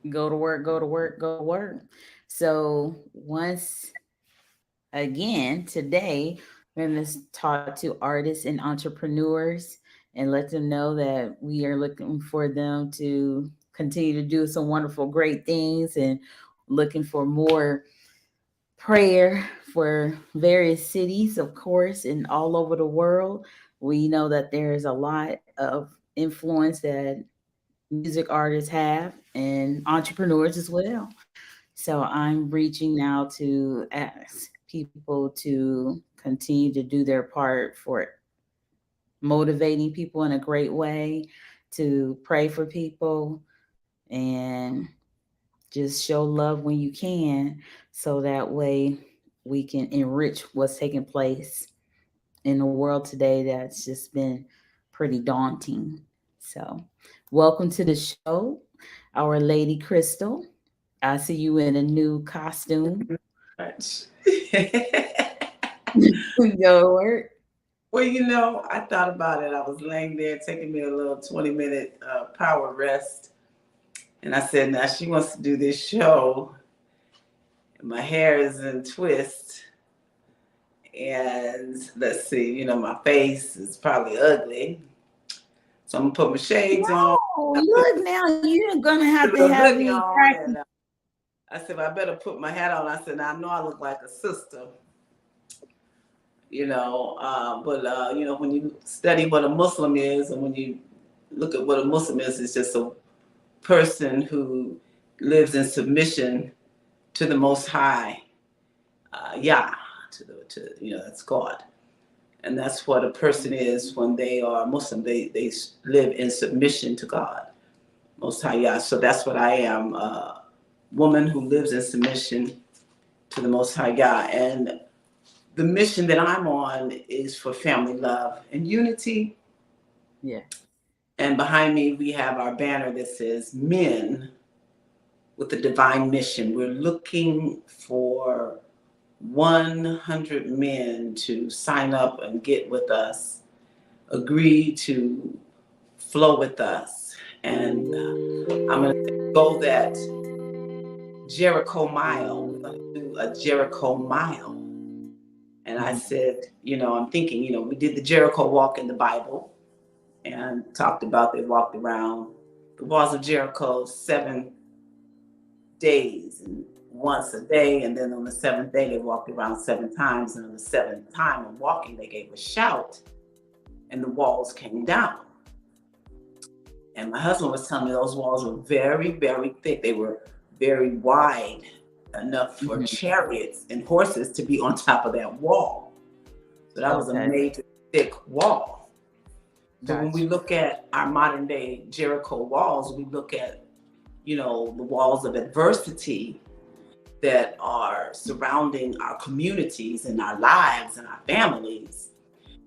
Go to work, go to work, go to work. So once again, today we're going to talk to artists and entrepreneurs and let them know that we are looking for them to continue to do some wonderful, great things and looking for more prayer for various cities, of course, and all over the world. We know that there's a lot of influence that music artists have and entrepreneurs as well. So I'm reaching now to ask people to continue to do their part for motivating people in a great way, to pray for people and just show love when you can so that way we can enrich what's taking place in the world today that's just been pretty daunting. So, welcome to the show, Our Lady Crystal. I see you in a new costume. Much. Go to work. Well, I thought about it. I was laying there taking me a little 20-minute power rest. And I said, now she wants to do this show. And my hair is in twist. And let's see, my face is probably ugly. So I'm going to put my shades on, No, look now, you're gonna have put to a little have hoodie me on. practice. And I said, I better put my hat on. I said, now I know I look like a sister. When you study what a Muslim is, and when you look at what a Muslim is, it's just a person who lives in submission to the Most High, Yah, that's God, and that's what a person is when they are Muslim. They live in submission to God, Most High Yah. So that's what I am, a woman who lives in submission to the Most High Yah, and the mission that I'm on is for family love and unity. Yeah. And behind me, we have our banner that says Men with a Divine Mission. We're looking for 100 men to sign up and get with us, agree to flow with us. And I'm going to go that Jericho mile. We're going to do a Jericho mile. And I said, I'm thinking, we did the Jericho walk in the Bible and talked about they walked around the walls of Jericho 7 days and once a day. And then on the seventh day, they walked around 7 times. And on the seventh time of walking, they gave a shout and the walls came down. And my husband was telling me those walls were very, very thick. They were very wide, enough for chariots and horses to be on top of that wall. So that was a major thick wall. So when we look at our modern day Jericho walls, we look at, the walls of adversity that are surrounding our communities and our lives and our families.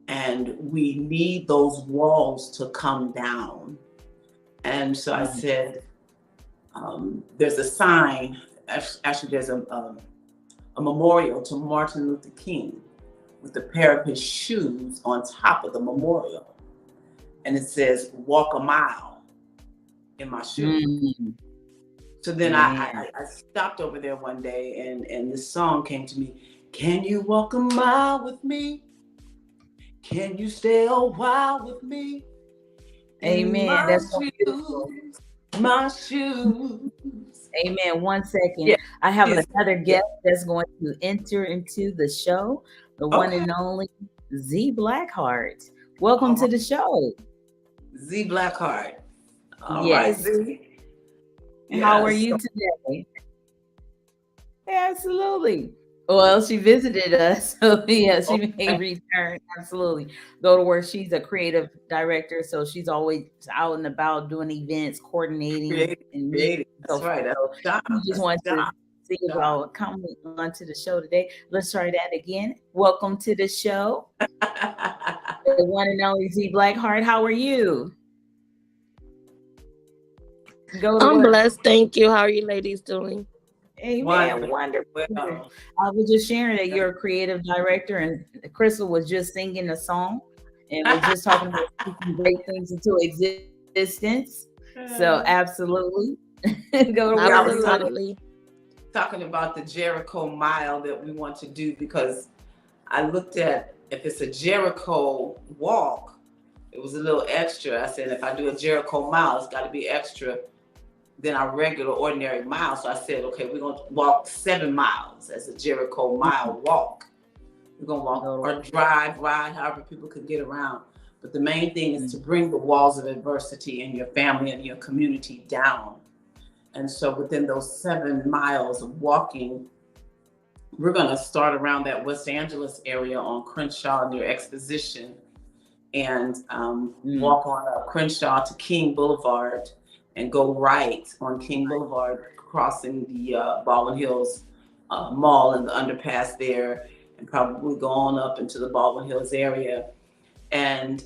And we need those walls to come down. And so I said, there's a sign, actually there's a memorial to Martin Luther King with a pair of his shoes on top of the memorial. And it says, walk a mile in my shoes. So then I stopped over there one day and this song came to me. Can you walk a mile with me? Can you stay a while with me? Amen. That's so beautiful. My shoes. Amen. 1 second. Yeah. I have another guest that's going to enter into the show, the one and only Z Blackheart. Welcome to the show. Z Blackheart. All yes. right, Z. How are you today? Absolutely. Well, she visited us, so yeah, she may return. Absolutely. Go to work. She's a creative director, so she's always out and about doing events, coordinating, and meeting. That's right. So we just want to see about coming on to the show today. Let's try that again. Welcome to the show. The one and only Z Blackheart. How are you? I'm blessed. Thank you. How are you ladies doing? Amen. Wonderful. I was just sharing that you're a creative director, and Crystal was just singing a song, and we're just talking about speaking great things into existence. So, absolutely. Go to Yeah, I work. was Absolutely. talking about the Jericho mile that we want to do because I looked at if it's a Jericho walk, it was a little extra. I said if I do a Jericho mile, it's got to be extra than our regular ordinary mile. So I said, okay, we're gonna walk 7 miles as a Jericho mile walk. We're gonna walk or drive, ride, however people could get around. But the main thing is to bring the walls of adversity in your family and your community down. And so within those 7 miles of walking, we're gonna start around that West Angeles area on Crenshaw near Exposition and walk on Crenshaw to King Boulevard and go right on King Boulevard, crossing the Baldwin Hills Mall and the underpass there, and probably go on up into the Baldwin Hills area. And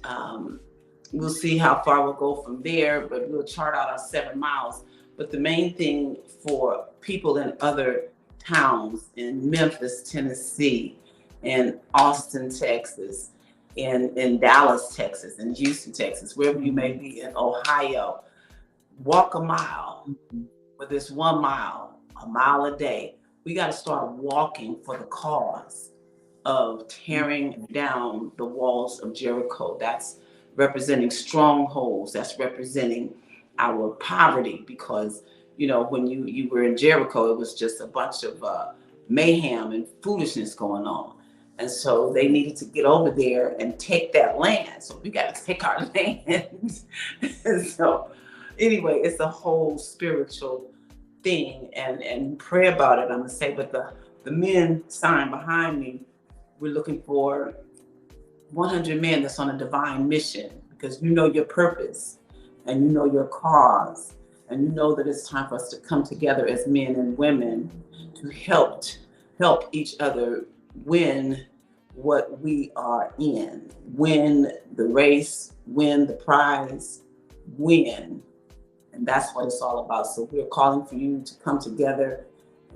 we'll see how far we'll go from there, but we'll chart out our 7 miles. But the main thing for people in other towns in Memphis, Tennessee, in Austin, Texas, in Dallas, Texas, in Houston, Texas, wherever you may be in Ohio, walk a mile, whether it's 1 mile, a mile a day. We got to start walking for the cause of tearing down the walls of Jericho. That's representing strongholds. That's representing our poverty, because when you were in Jericho, it was just a bunch of mayhem and foolishness going on. And so they needed to get over there and take that land. So we got to take our land. And so anyway, it's a whole spiritual thing, and pray about it, I'm gonna say. But the men sign behind me, we're looking for 100 men that's on a divine mission, because you know your purpose and you know your cause, and you know that it's time for us to come together as men and women to help each other win what we are in, win the race, win the prize, win. And that's what it's all about. So we're calling for you to come together.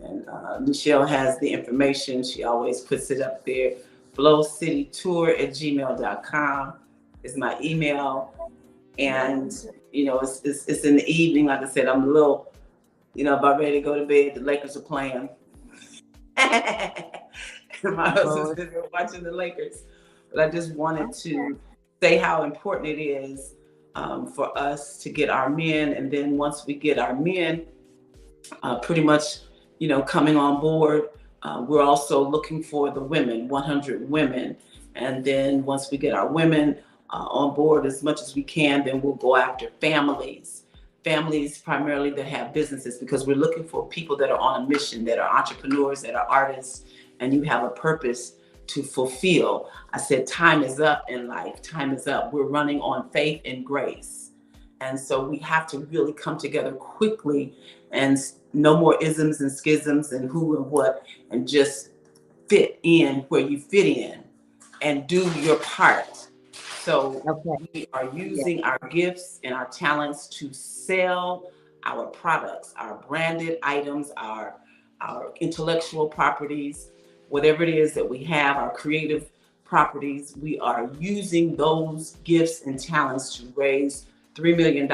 And Michelle has the information. She always puts it up there. flowcitytour@gmail.com is my email. And, it's in the evening. Like I said, I'm a little, about ready to go to bed. The Lakers are playing. My husband's been watching the Lakers. But I just wanted to say how important it is for us to get our men. And then once we get our men pretty much, coming on board, we're also looking for the women, 100 women. And then once we get our women on board as much as we can, then we'll go after families primarily that have businesses, because we're looking for people that are on a mission, that are entrepreneurs, that are artists, and you have a purpose to fulfill. I said, time is up in life. Time is up. We're running on faith and grace. And so we have to really come together quickly, and no more isms and schisms and who and what, and just fit in where you fit in and do your part. So we are using our gifts and our talents to sell our products, our branded items, our intellectual properties, whatever it is that we have, our creative properties. We are using those gifts and talents to raise $3 million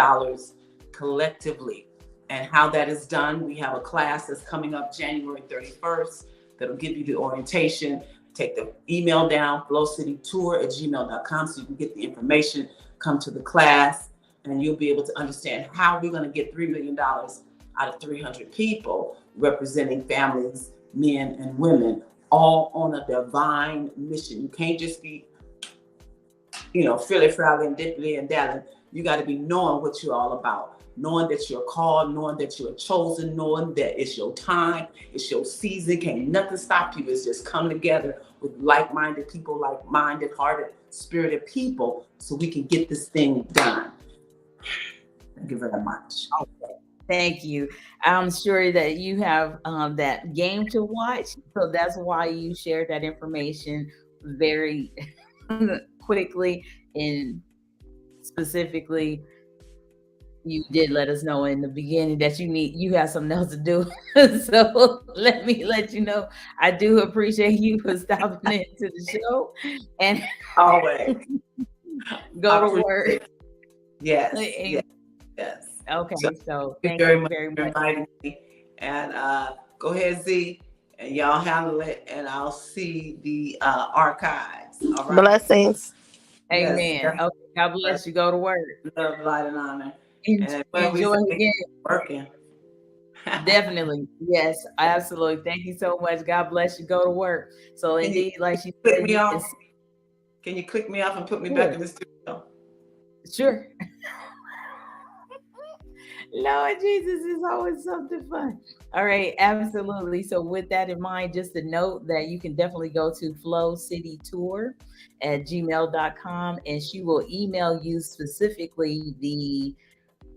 collectively. And how that is done, we have a class that's coming up January 31st that'll give you the orientation. Take the email down, flowcitytour@gmail.com, so you can get the information, come to the class, and you'll be able to understand how we're going to get $3 million out of 300 people, representing families, men and women, all on a divine mission. You can't just be, frilly-frally and dippily and dally. You got to be knowing what you're all about, knowing that you're called, knowing that you're chosen, knowing that it's your time, it's your season. Can't nothing stop you. It's just come together with like-minded people, like-minded, hearted, spirited people, so we can get this thing done. Thank you very much. Okay. Thank you. I'm sure that you have that game to watch, so that's why you shared that information very quickly, and specifically, you did let us know in the beginning that you have something else to do. So let me let you know, I do appreciate you for stopping into the show and always go to work. Yes. So Okay, so thank thank you very you much very for much. inviting me. And go ahead, Z, and y'all handle it, and I'll see the archives. All right. Blessings. Yes. Amen. Okay, God Love, bless you. Go to work. light, and honor. And when we Enjoy say again. working. Definitely. Yes, absolutely. Thank you so much. God bless you. Go to work. So Can you indeed, like she click said, me you off? can Can you click me off and put me back sure. in the studio? Sure. Lord Jesus is always something fun. All right, absolutely. So with that in mind, just a note that you can definitely go to flowcitytour@gmail.com and she will email you specifically the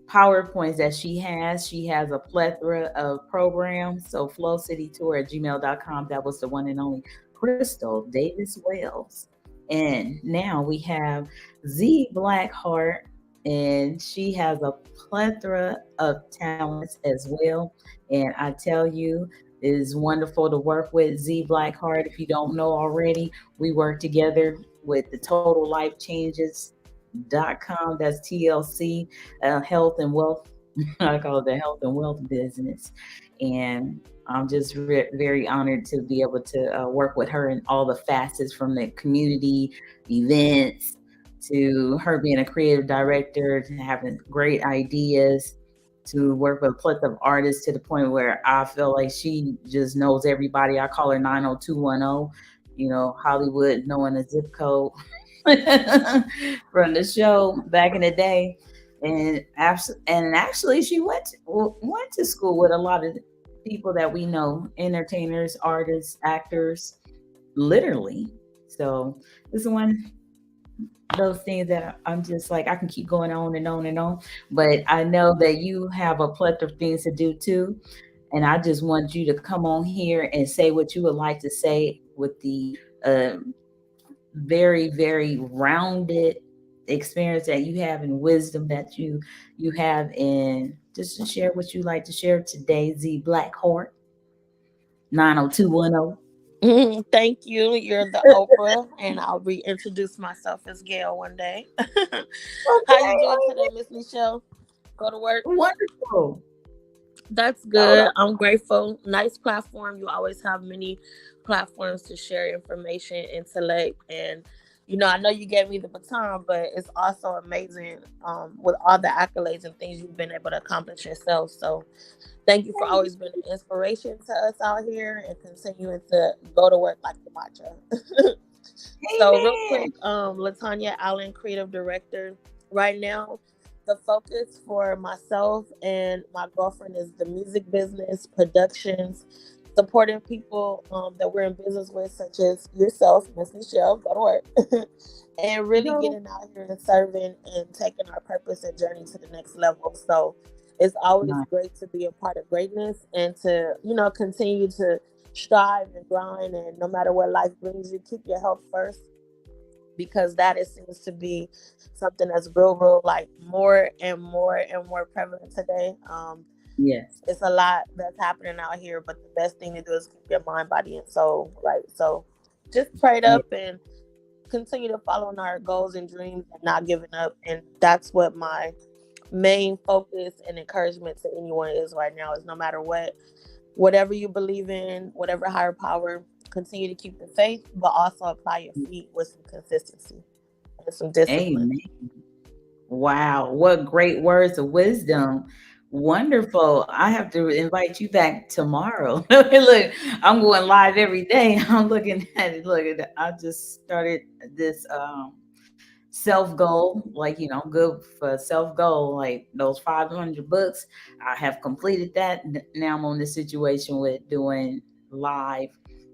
PowerPoints that she has. She has a plethora of programs. So flowcitytour@gmail.com. That was the one and only Crystal Davis Wells. And now we have Z Blackheart, and she has a plethora of talents as well. And I tell you, it is wonderful to work with Z Blackheart. If you don't know already, we work together with the Total Life Changes.com. That's TLC, health and wealth. I call it the health and wealth business. And I'm just very honored to be able to work with her in all the facets, from the community events to her being a creative director to having great ideas, to work with a plethora of artists to the point where I feel like she just knows everybody. I call her 90210, Hollywood knowing a zip code from the show back in the day. And actually she went to school with a lot of people that we know, entertainers, artists, actors, literally. So this is one of those things that I'm just like, I can keep going on and on and on, but I know that you have a plethora of things to do too. And I just want you to come on here and say what you would like to say with the very, very rounded experience that you have and wisdom that you have, and just to share what you like to share today. Z Blackheart, 90210. Thank you. You're the Oprah, and I'll reintroduce myself as Gail one day. How you Okay, doing today, Miss Michelle? Go to work. wonderful. That's Oh, good. I'm grateful. Nice platform. You always have many platforms to share information, intellect, and I know you gave me the baton, but it's also amazing with all the accolades and things you've been able to accomplish yourself. So thank you for always being an inspiration to us out here and continuing to go to work like the mantra. So real amen. quick, Latanya Allen, creative director. Right now, the focus for myself and my girlfriend is the music business, productions, supporting people that we're in business with, such as yourself, Miss Michelle, go to work, and really Go. getting out here and serving and taking our purpose and journey to the next level. So it's always Nice. great to be a part of greatness and to, continue to strive and grind, and no matter what life brings you, keep your health first, because that it seems to be something that's real like more and more and more prevalent today. Yes. It's a lot that's happening out here, but the best thing to do is keep your mind, body, and soul right. So just prayed Yeah. up and continue to follow on our goals and dreams and not giving up, and that's what my main focus and encouragement to anyone is right now, is no matter whatever you believe in, whatever higher power, continue to keep the faith, but also apply your feet with some consistency and some discipline. Amen. Wow, what great words of wisdom. Wonderful. I have to invite you back tomorrow. Look, I'm going live every day. I'm looking at it. Look, I just started this self goal, like, good for self goal, like those 500 books. I have completed that. Now I'm on this situation with doing live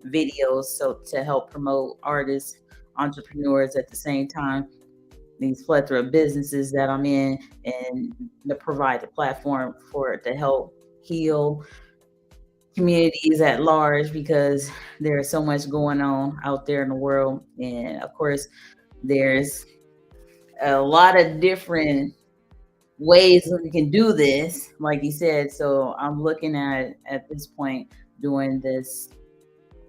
videos, so to help promote artists, entrepreneurs at the same time, these plethora of businesses that I'm in, and to provide the platform for to help heal communities at large, because there's so much going on out there in the world. And of course, there's a lot of different ways that we can do this, like you said. So I'm looking at this point doing this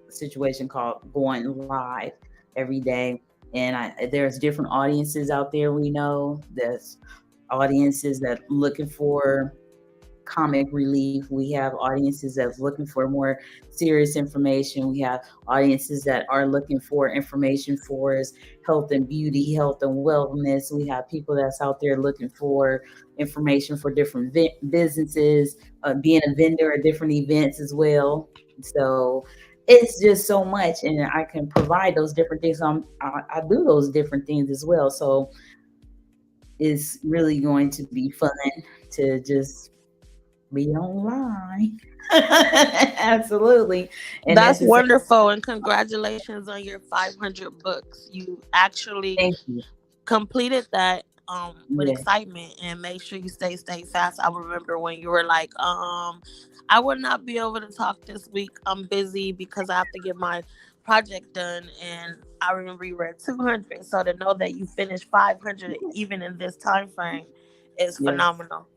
situation called going live every day. And there's different audiences out there. We know there's audiences that looking for comic relief. We have audiences that's looking for more serious information. We have audiences that are looking for information for us, health and beauty, health and wellness. We have people that's out there looking for information for different businesses, being a vendor at different events as well. So it's just so much, and I can provide those different things. I do those different things as well. So it's really going to be fun to just be online. Absolutely. And at That's the same, wonderful, and congratulations on your 500 books. You actually thank you. completed that with Yeah. excitement, and make sure you stay fast. I remember when you were like, I will not be able to talk this week. I'm busy because I have to get my project done. And I remember you were at 200. So to know that you finished 500 even in this time frame is Yes. phenomenal.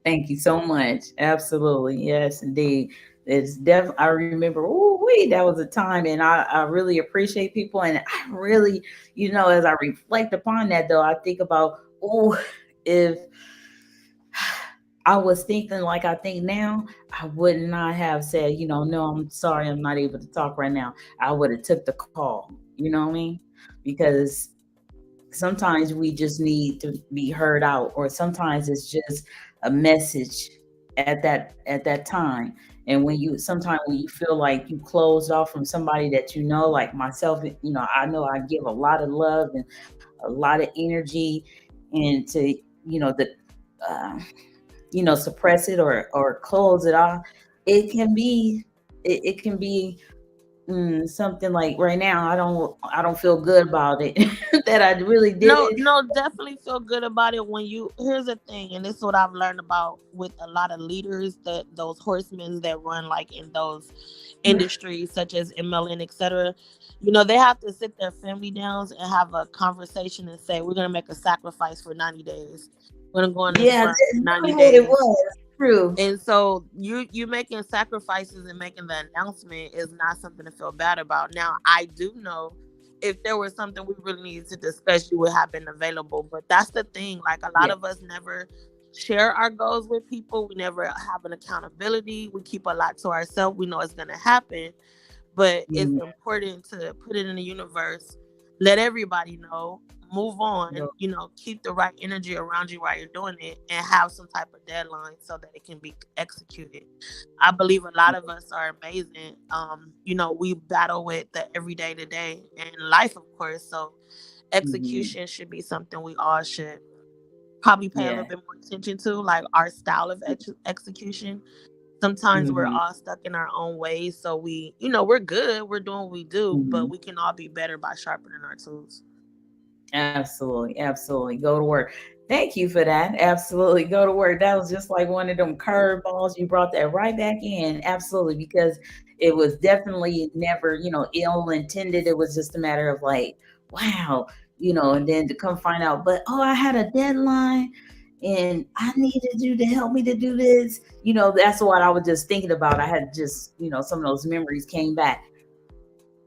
Thank you so much. Absolutely. Yes, indeed. It's definitely, I remember, oh, wait, that was a time. And I really appreciate people. And I really, as I reflect upon that, though, I think about, oh, if I was thinking like I think now, I would not have said, no, I'm sorry, I'm not able to talk right now. I would have took the call. You know what I mean? Because sometimes we just need to be heard out, or sometimes it's just a message at that time. And when you feel like you closed off from somebody that like myself, I know I give a lot of love and a lot of energy, and to the uh, suppress it or close it off, it can be it can be something like right now I don't feel good about it that I really did No, it. no, definitely feel good about it when you. Here's the thing, and this is what I've learned about with a lot of leaders, that those horsemen that run like in those industries such as MLN, etc. They have to sit their family down and have a conversation and say, we're gonna make a sacrifice for 90 days. We're gonna go on this Yeah, run that's for 90 really what it days. was. True. And so you making sacrifices and making the announcement is not something to feel bad about. Now I do know if there was something we really needed to discuss, you would have been available. But that's the thing. Like a lot Yeah. of us never share our goals with people. We never have an accountability. We keep a lot to ourselves. We know it's gonna happen, but it's Mm, important to put it in the universe, let everybody know, move on, no, keep the right energy around you while you're doing it, and have some type of deadline so that it can be executed. I believe a lot of us are amazing. We battle with the everyday today and life, of course. So mhm. execution should be something we all should probably pay a little Yeah. bit more attention to, like our style of execution. Sometimes we're Mhm. all stuck in our own ways, so we're good, we're doing what we do, but Mhm. we can all be better by sharpening our tools. Absolutely, absolutely. Go to work. Thank you for that. Absolutely. Go to work. That was just like one of them curveballs. You brought that right back in. Absolutely. Because it was definitely never, ill intended. It was just a matter of like, wow, and then to come find out, but oh, I had a deadline and I needed you to help me to do this. That's what I was just thinking about. I had just, some of those memories came back.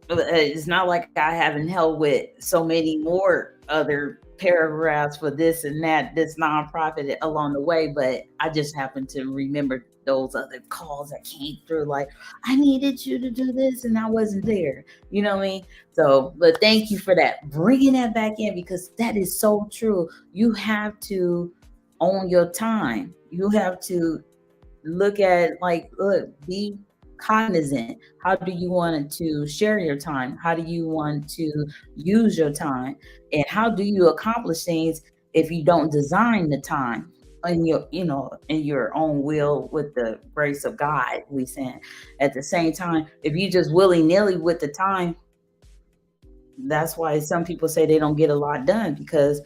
It's not like I haven't helped with so many more other paragraphs for this and that, this nonprofit along the way, but I just happened to remember those other calls that came through like, I needed you to do this and I wasn't there. You know what I mean? So, but thank you for that. Bringing that back in because that is so true. You have to own your time. You have to look at like look be cognizant. How do you want to share your time? How do you want to use your time? And how do you accomplish things if you don't design the time in your own will with the grace of God, we saying. At the same time, if you just willy-nilly with the time, that's why some people say they don't get a lot done because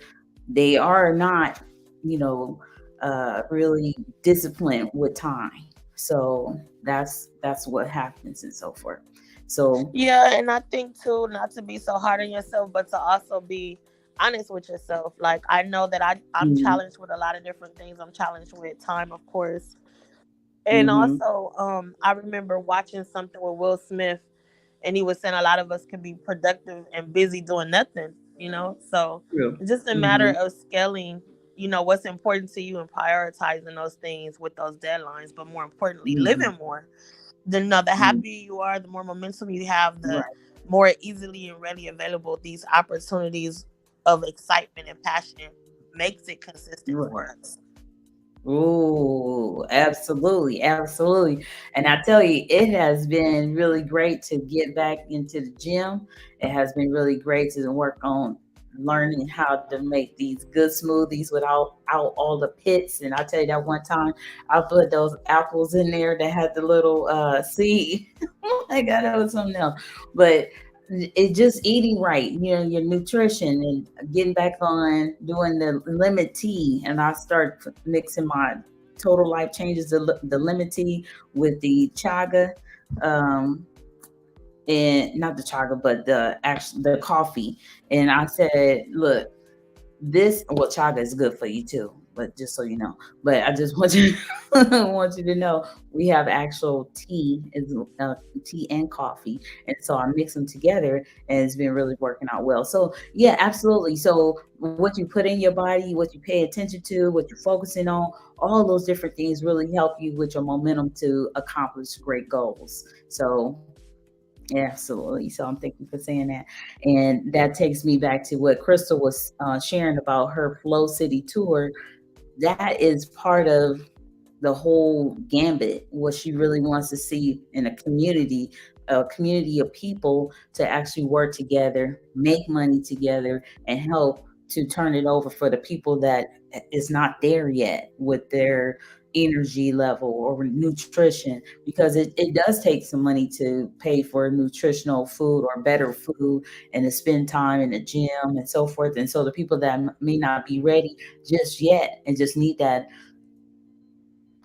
they are not, you know, really disciplined with time. So that's what happens and so forth. So Yeah, and I think too, not to be so hard on yourself, but to also be honest with yourself. Like I know that I'm mm, challenged with a lot of different things. I'm challenged with time, of course. And mm-hmm, also, I remember watching something with Will Smith, and he was saying a lot of us can be productive and busy doing nothing. So true. it's just a matter Mm-hmm, of scaling. what's important to you and prioritizing those things with those deadlines, but more importantly, Mhm. living more. The Mhm. happier you are, the more momentum you have, the Right. more easily and readily available these opportunities of excitement and passion makes it consistent Right. for us. Ooh, absolutely, absolutely. And I tell you, it has been really great to get back into the gym. It has been really great to work on learning how to make these good smoothies without out all the pits. And I tell you that one time I put those apples in there that had the little seed. Oh my God, that was something else. But it just eating right, your nutrition and getting back on doing the lemon tea. And I start mixing my Total Life Changes, the lemon tea with the chaga, um, and not the chaga, but the coffee. And I said, look, chaga is good for you too, but just so you know. But I just want you want you to know we have actual tea and coffee, and so I mix them together, and it's been really working out well. So yeah, absolutely. So what you put in your body, what you pay attention to, what you're focusing on, all those different things really help you with your momentum to accomplish great goals. So absolutely. So I'm thank you for saying that. And that takes me back to what Crystal was sharing about her Flow City tour. That is part of the whole gambit, what she really wants to see in a community of people to actually work together, make money together, and help to turn it over for the people that is not there yet with their energy level or nutrition, because it does take some money to pay for nutritional food or better food and to spend time in the gym and so forth. And so the people that may not be ready just yet and just need that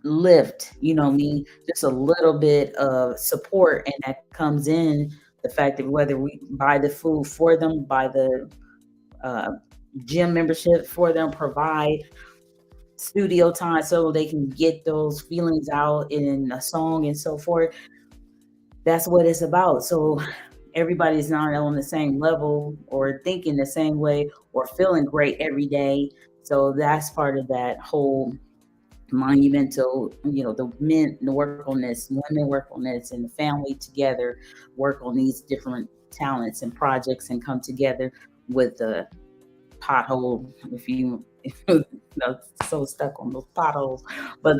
lift, just a little bit of support. And that comes in the fact that whether we buy the food for them, buy the uh, gym membership for them, provide studio time so they can get those feelings out in a song and so forth. That's what it's about. So everybody's not on the same level or thinking the same way or feeling great every day. So that's part of that whole monumental, the men work on this, women work on this, and the family together work on these different talents and projects and come together with the pothole, if you know, so stuck on those potholes, but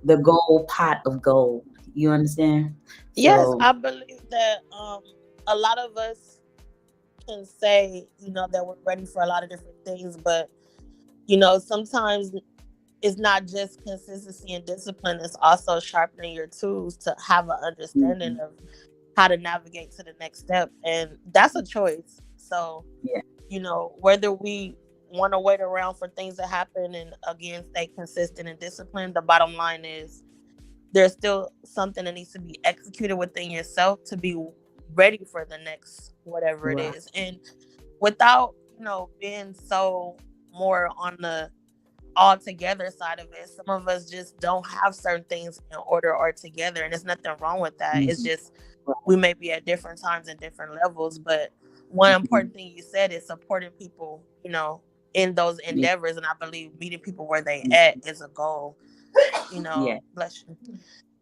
the gold pot of gold, you understand? Yes, So I believe that a lot of us can say, that we're ready for a lot of different things, but sometimes it's not just consistency and discipline, it's also sharpening your tools to have an understanding mhm, of how to navigate to the next step. And that's a choice. So, yeah, whether we want to wait around for things to happen and again stay consistent and disciplined, the bottom line is there's still something that needs to be executed within yourself to be ready for the next whatever it right, is. And without, being so more on the all together side of it, some of us just don't have certain things in order or together. And there's nothing wrong with that. It's mhm, just right, we may be at different times and different levels. But one mhm, important thing you said is supporting people, in those yeah, endeavors. And I believe meeting people where they at mhm, is a goal, yeah, bless you.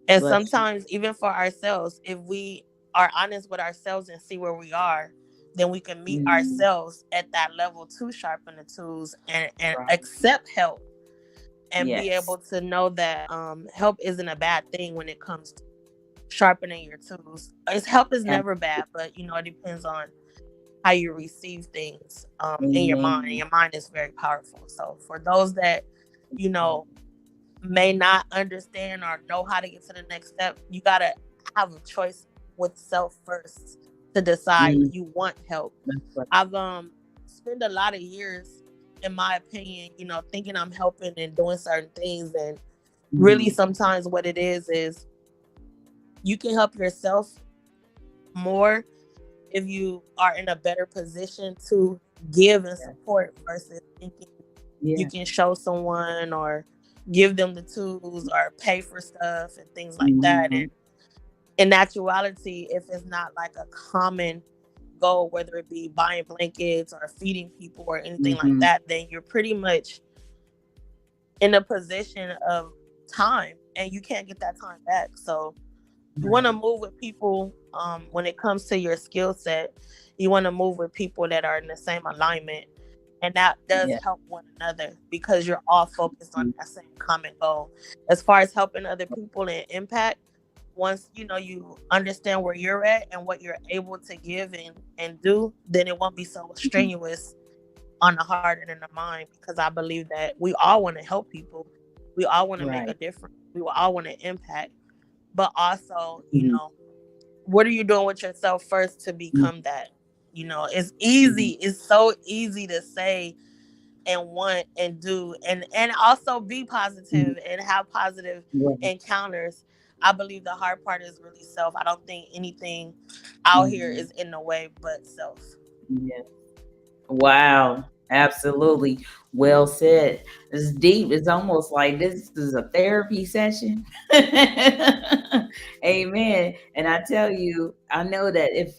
And bless you. sometimes, even for ourselves, if we are honest with ourselves and see where we are, then we can meet Mhm, ourselves at that level to sharpen the tools and right, accept help and be yes, able to know that help isn't a bad thing when it comes to sharpening your tools. Help is and never bad, but it depends on how you receive things in your mind. And amen. your mind is very powerful. So for those that, you know, may not understand or know how to get to the next step, you gotta have a choice with self first to decide Mm, you want help. that's right. I've spent a lot of years, in my opinion, thinking I'm helping and doing certain things, and really Mhm, sometimes what it is you can help yourself more if you are in a better position to give and yeah, support versus thinking you yeah, can show someone or give them the tools or pay for stuff and things like that. mhm, And in actuality, if it's not like a common goal, whether it be buying blankets or feeding people or anything like mhm, that, then you're pretty much in a position of time, and you can't get that time back. So you want to move with people, when it comes to your skill set, you want to move with people that are in the same alignment, and that does Yeah. help one another because you're all focused on that same common goal. As far as helping other people and impact, once you understand where you're at and what you're able to give and do, then it won't be so strenuous on the heart and in the mind, because I believe that we all want to help people, we all want to make a Right. difference, we all want to impact, but also, Mhm. what are you doing with yourself first to become that? It's easy. It's so easy to say and want and do, and also be Mhm. positive and have positive Right. encounters. I believe the hard part is really self. I don't think anything out here Mhm. is in the way but self. Yeah. Wow. Absolutely. Well said. It's deep. It's almost like this is a therapy session. Amen. And I tell you, I know that if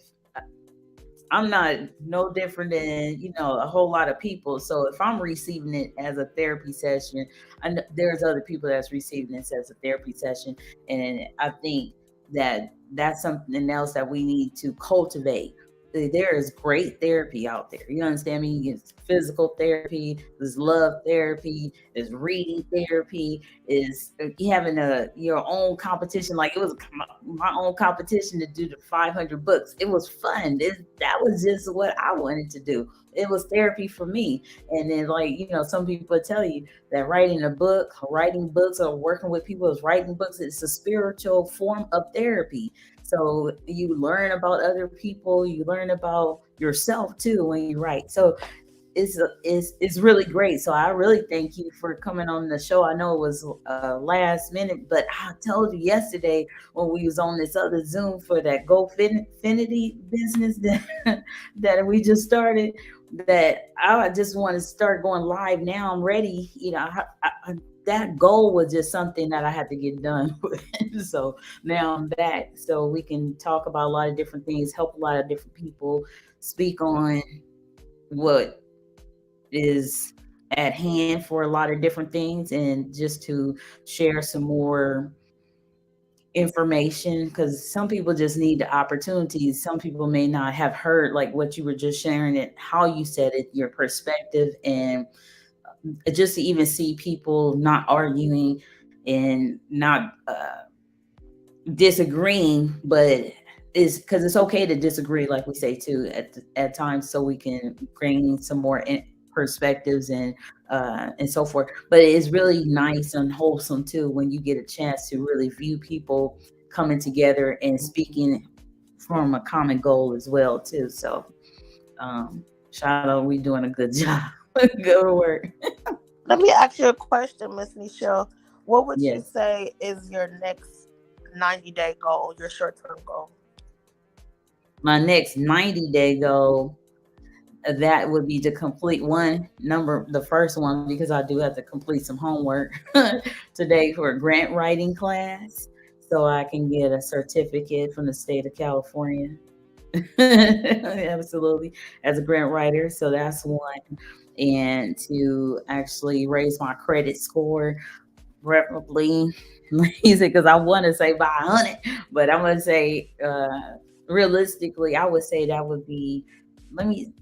I'm not no different than, a whole lot of people. So if I'm receiving it as a therapy session, I know there's other people that's receiving this as a therapy session. And I think that that's something else that we need to cultivate. There is great therapy out there. You understand me? It's physical therapy, there's love therapy, there's reading therapy, is you having your own competition. Like it was my own competition to do the 500 books. It was fun. That was just what I wanted to do. It was therapy for me. And then, like, some people tell you that writing books, or working with people is writing books. It's a spiritual form of therapy. So you learn about other people, you learn about yourself too when you write. So it's really great. So I really thank you for coming on the show. I know it was last minute, but I told you yesterday when we was on this other Zoom for that GoFinity business that that we just started, that I just want to start going live now. I'm ready. That goal was just something that I had to get done with. So now I'm back, so we can talk about a lot of different things, help a lot of different people, speak on what is at hand for a lot of different things, and just to share some more information, because some people just need the opportunities. Some people may not have heard like what you were just sharing, it how you said it, your perspective, and just to even see people not arguing and not disagreeing, but is because it's okay to disagree, like we say too, at times, so we can bring some more perspectives and so forth. But it is really nice and wholesome too when you get a chance to really view people coming together and speaking from a common goal as well too. So shout out, we doing a good job. Go to work. Let me ask you a question, Miss Nichelle. What would you Yes. say is your next 90-day goal, your short-term goal? My next 90-day goal, that would be to complete the first one, because I do have to complete some homework today for a grant writing class, so I can get a certificate from the state of California. Absolutely, as a grant writer. So that's one. And to actually raise my credit score, preferably, because I want to say by 100, but I'm going to say realistically, I would say that would be, let me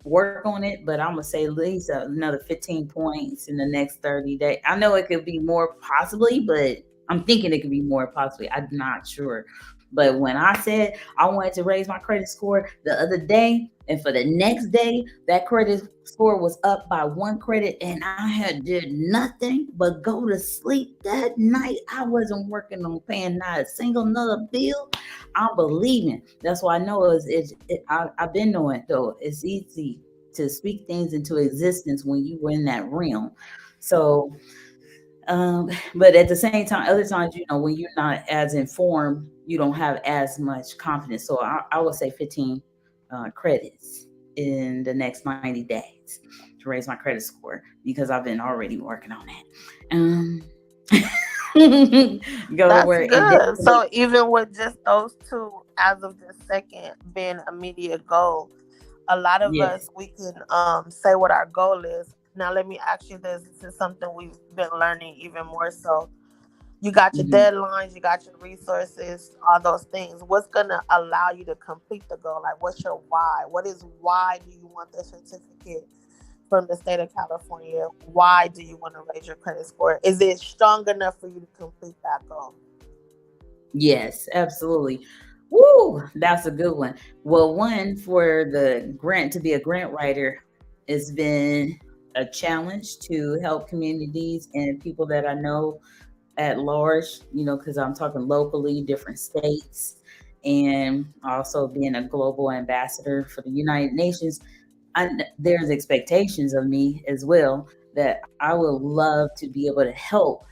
work on it, but I'm gonna say at least another 15 points in the next 30 days. I know it could be more possibly, but I'm thinking it could be more possibly. I'm not sure. But when I said I wanted to raise my credit score the other day, and for the next day, that credit score was up by one credit, and I had did nothing but go to sleep that night. I wasn't working on paying not a single another bill. I'm believing. That's why I know I've been knowing though. It's easy to speak things into existence when you were in that realm. So, but at the same time, other times, when you're not as informed, you don't have as much confidence. So I would say 15 credits in the next 90 days to raise my credit score, because I've been already working on that. Um, go to That's work and then, good. So even with just those two, as of this second, being immediate goal, a lot of us, yes. we can say what our goal is, Now let me ask you this. This is something we've been learning even more so. You got your Mhm. deadlines, you got your resources, all those things. What's gonna allow you to complete the goal? Like, what's your why? What is why do you want the certificate from the state of California? Why do you want to raise your credit score? Is it strong enough for you to complete that goal? Yes, absolutely. Woo, that's a good one. Well, one for the grant to be a grant writer has been a challenge to help communities and people that I know at large, because I'm talking locally, different states, and also being a global ambassador for the United Nations. There's expectations of me as well that I would love to be able to help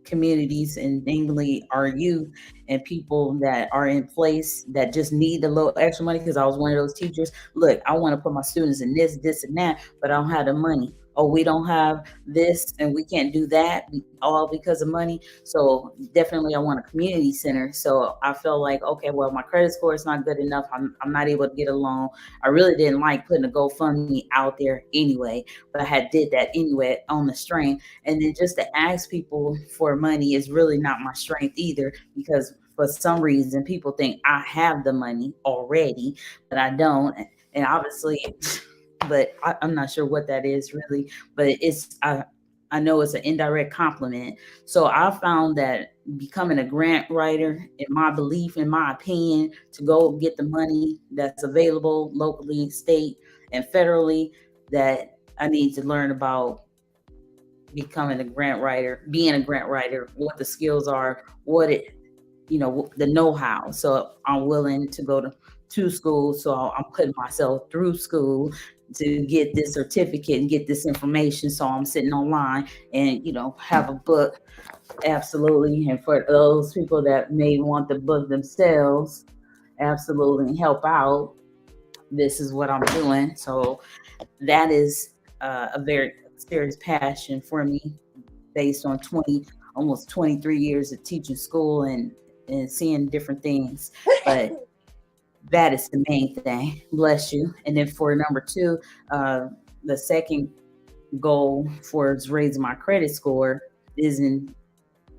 communities, and namely our youth and people that are in place that just need a little extra money. Because I was one of those teachers. Look, I want to put my students in this and that, but I don't have the money. Oh, we don't have this and we can't do that, all because of money. So definitely I want a community center. So I felt like, okay, well, my credit score is not good enough. I'm not able to get a loan. I really didn't like putting a GoFundMe out there anyway, but I had did that anyway on the string. And then just to ask people for money is really not my strength either, because for some reason people think I have the money already, but I don't. And obviously, but I'm not sure what that is really, but I know it's an indirect compliment. So I found that becoming a grant writer, in my belief, in my opinion, to go get the money that's available locally, state, and federally, that I need to learn about becoming a grant writer, being a grant writer, what the skills are, what it, the know-how. So I'm willing to go to school. So I'm putting myself through school to get this certificate and get this information. So I'm sitting online and, have a book. Absolutely. And for those people that may want the book themselves, absolutely, and help out, this is what I'm doing. So that is a very serious passion for me, based on almost 23 years of teaching school and seeing different things. But that is the main thing. Bless you. And then for number two, the second goal for raising my credit score isn't,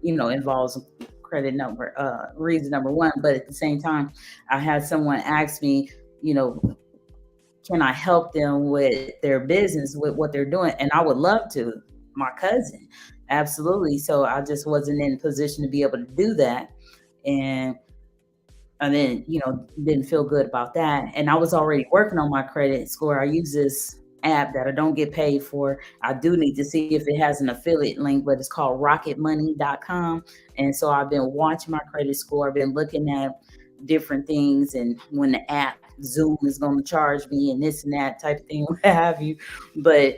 involves credit number, reason number one. But at the same time, I had someone ask me, can I help them with their business, with what they're doing? And I would love to, my cousin. Absolutely. So I just wasn't in a position to be able to do that. And then, didn't feel good about that. And I was already working on my credit score. I use this app that I don't get paid for. I do need to see if it has an affiliate link, but it's called rocketmoney.com. And so I've been watching my credit score. I've been looking at different things, and when the app Zoom is going to charge me and this and that type of thing, what have you. But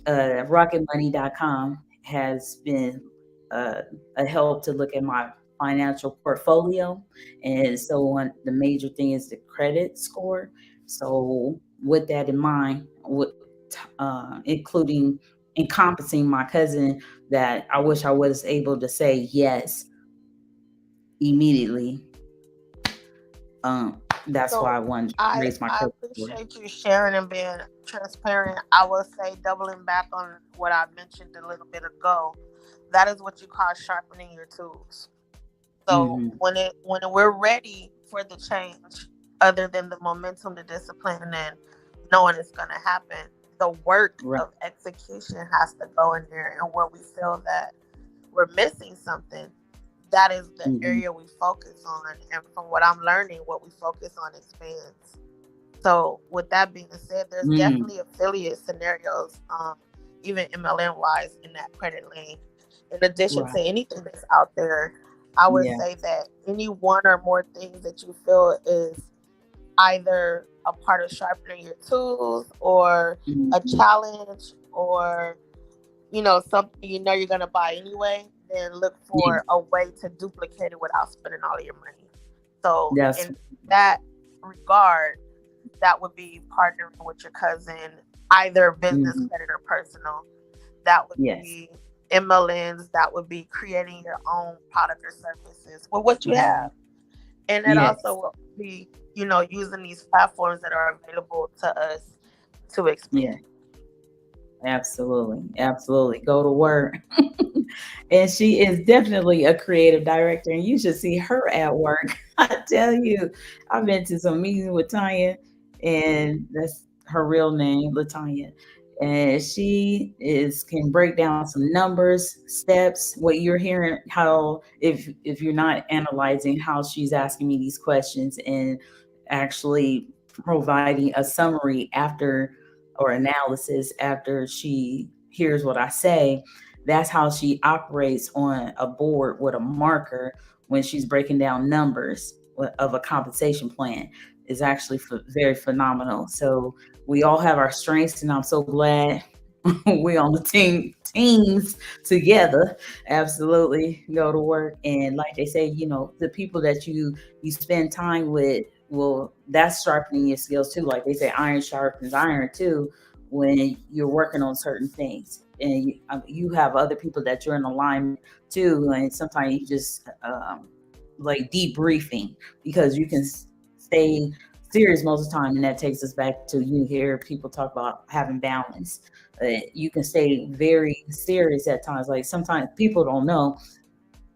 rocketmoney.com has been a help to look at my financial portfolio. And so the major thing is the credit score. So with that in mind, including encompassing my cousin, that I wish I was able to say yes immediately. That's why I So wanted to I raise my I credit score. appreciate you sharing and being transparent. I will say, doubling back on what I mentioned a little bit ago, that is what you call sharpening your tools. So Hmm. when we're ready for the change, other than the momentum, the discipline, and knowing it's going to happen, the work Right. of execution has to go in there. And where we feel that we're missing something, that is the Hmm. area we focus on. And from what I'm learning, what we focus on expands. So with that being said, there's Mm. definitely affiliate scenarios, even MLM wise, in that credit lane. In addition Right. to anything that's out there, I would Yeah. say that any one or more things that you feel is either a part of sharpening your tools or a Hmm. challenge or something you're going to buy anyway, then look Yeah. for a way to duplicate it without spending all of your money. So That's in that regard, that would be partnering with your cousin, either business mhm. credit or personal. That would Yes. be MLNs. That would be creating your own product or services with what you have. And that also Yes. will be, using these platforms that are available to us to Yeah. expand. Absolutely. Absolutely. Go to work. And she is definitely a creative director, and you should see her at work. I tell you, I've been to some meetings with Tanya, and that's her real name, Latanya. And she is can break down some numbers, steps, what you're hearing, how if you're not analyzing how she's asking me these questions and actually providing a summary after or analysis after she hears what I say. That's how she operates on a board with a marker when she's breaking down numbers of a compensation plan is actually very phenomenal. So we all have our strengths, and I'm so glad we on the teams together. Absolutely, go to work, and like they say, the people that you spend time with, well, that's sharpening your skills too. Like they say, iron sharpens iron too when you're working on certain things, and you have other people that you're in alignment too, and sometimes you just like debriefing because you can stay serious most of the time, and that takes us back to you hear people talk about having balance. You can stay very serious at times. Like sometimes people don't know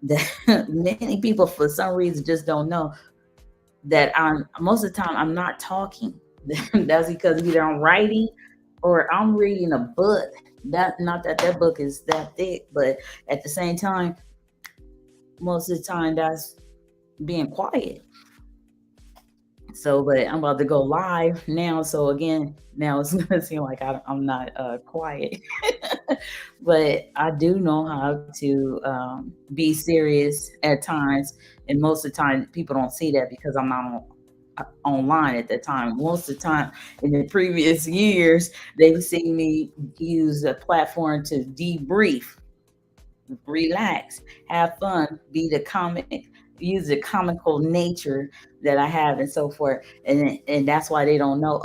that many people for some reason just don't know that I'm most of the time I'm not talking. That's because either I'm writing or I'm reading a book. That not that that book is that thick, but at the same time, most of the time that's being quiet. So, but I'm about to go live now. So again, now it's gonna seem like I'm not quiet, but I do know how to be serious at times, and most of the time people don't see that because I'm not online at that time. Most of the time in the previous years, they've seen me use a platform to debrief, relax, have fun, be the comic, use the comical nature that I have, and so forth. And that's why they don't know.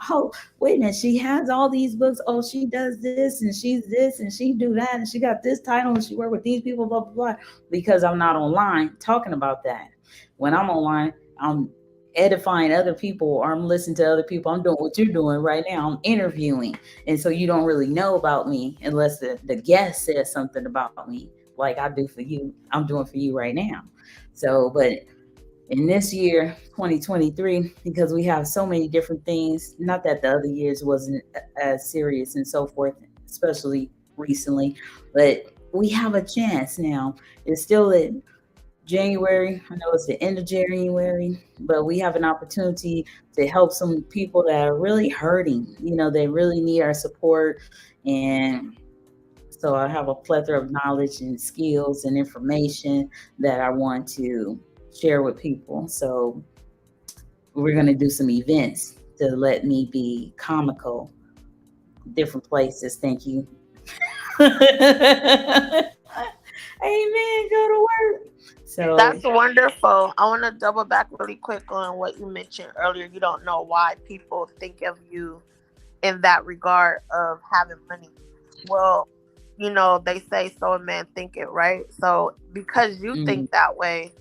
Oh, wait a minute, she has all these books. Oh, she does this and she's this and she do that and she got this title and she work with these people, blah blah blah. Because I'm not online talking about that. When I'm online, I'm edifying other people or I'm listening to other people. I'm doing what you're doing right now. I'm interviewing. And so you don't really know about me unless the guest says something about me, like I do for you. I'm doing for you right now. So, but in this year, 2023, because we have so many different things, not that the other years wasn't as serious and so forth, especially recently, but we have a chance now. It's still in January. I know it's the end of January, but we have an opportunity to help some people that are really hurting. They really need our support. And so I have a plethora of knowledge and skills and information that I want to share with people. So we're going to do some events to let me be comical, different places. Thank you. Amen. Go to work. So, That's wonderful. I want to double back really quick on what you mentioned earlier. You don't know why people think of you in that regard of having money. Well, they say so a man think it, right? So because you mm, think that way,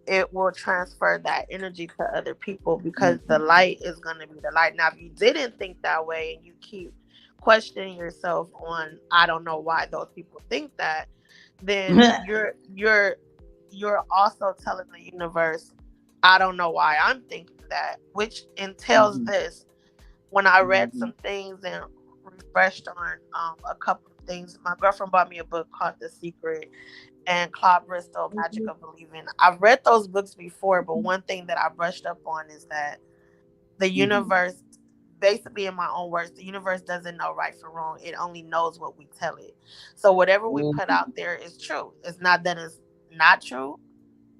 it will transfer that energy to other people because the mm, light is going to be the light. Now, if you didn't think that way and you keep questioning yourself on, I don't know why those people think that, then you're also telling the universe, I don't know why I'm thinking that, which entails mhm, this. When I read mhm, some things and refreshed on a couple of things, my girlfriend bought me a book called The Secret and Claude Bristol, Magic of Believing. I've read those books before, but one thing that I brushed up on is that the mhm, universe, basically in my own words, the universe doesn't know right from wrong. It only knows what we tell it. So whatever we put mhm, out there is true. It's not that it's not true,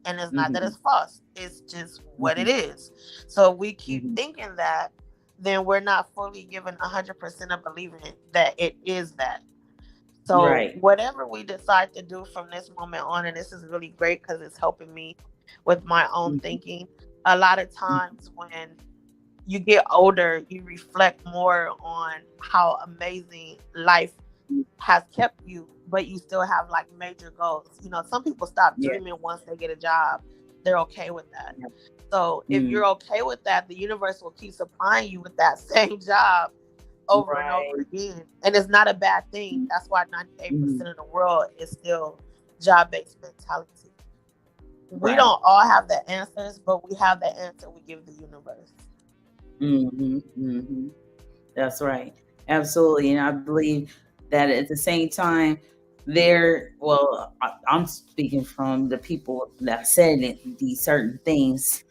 and it's not that mhm, it's false. It's just what it mhm, is. So if we keep mhm. thinking that, then we're not fully given 100% of believing that it is that. So Right. whatever we decide to do from this moment on, and this is really great because it's helping me with my own Mhm, thinking. A lot of mhm. times when you get older, you reflect more on how amazing life has kept you, but you still have like major goals. Some people stop Yeah. dreaming once they get a job. They're okay with that. So if Mm, you're okay with that, the universe will keep supplying you with that same job over and over Right. again. And it's not a bad thing. That's why 98% of the world is still job-based mentality. We Right. don't all have the answers, but we have the answer we give the universe. Mm-hmm. Mm-hmm. That's right. Absolutely. And I believe that at the same time, I'm speaking from the people that said these certain things,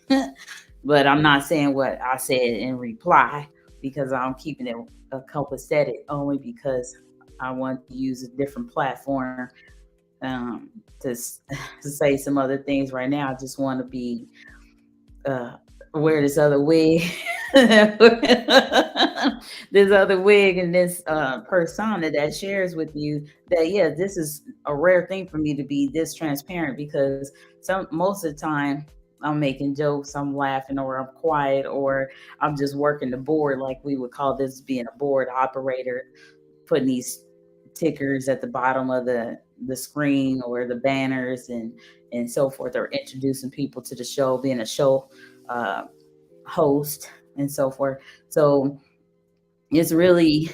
but I'm not saying what I said in reply because I'm keeping it a copacetic only because I want to use a different platform um, to, to say some other things right now. I just want to be uh, wear this other wig, this other wig, and this persona that shares with you that yeah, this is a rare thing for me to be this transparent because some most of the time I'm making jokes, I'm laughing, or I'm quiet, or I'm just working the board like we would call this being a board operator, putting these tickers at the bottom of the screen or the banners and so forth, or introducing people to the show, being a show uh, host and so forth. So it's really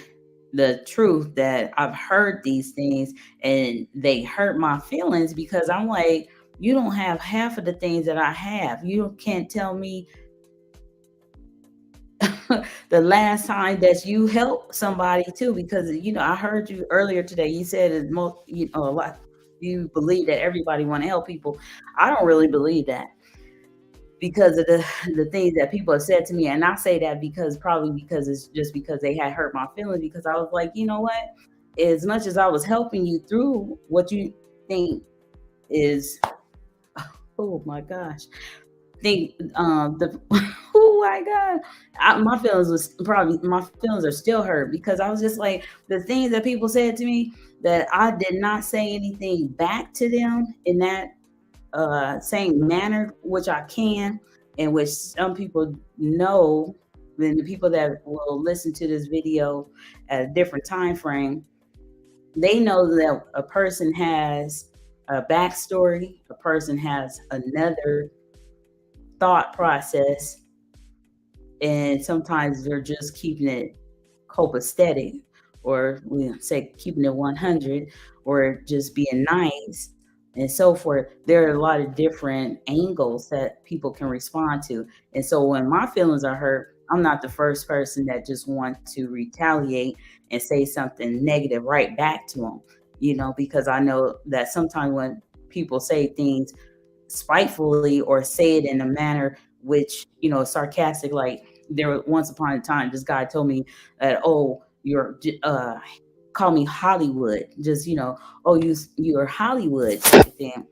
the truth that I've heard these things and they hurt my feelings because I'm like, you don't have half of the things that I have. You can't tell me the last time that you helped somebody too, because I heard you earlier today. You said that most, a lot. You believe that everybody want to help people. I don't really believe that because of the things that people have said to me, and I say that because it's just because they had hurt my feelings. Because I was like, you know what? As much as I was helping you through what you think is, oh my gosh, think the oh my god, my feelings are still hurt because I was just like the things that people said to me that I did not say anything back to them in that same manner, which I can, and which some people know. Then the people that will listen to this video at a different time frame, they know that a person has a backstory, a person has another thought process, and sometimes they're just keeping it copacetic, or we say keeping it 100, or just being nice and so forth. There are a lot of different angles that people can respond to, and so when my feelings are hurt, I'm not the first person that just wants to retaliate and say something negative right back to them, because I know that sometimes when people say things spitefully or say it in a manner which sarcastic, like there once upon a time this guy told me that, oh, call me Hollywood, just oh, you're Hollywood type of thing.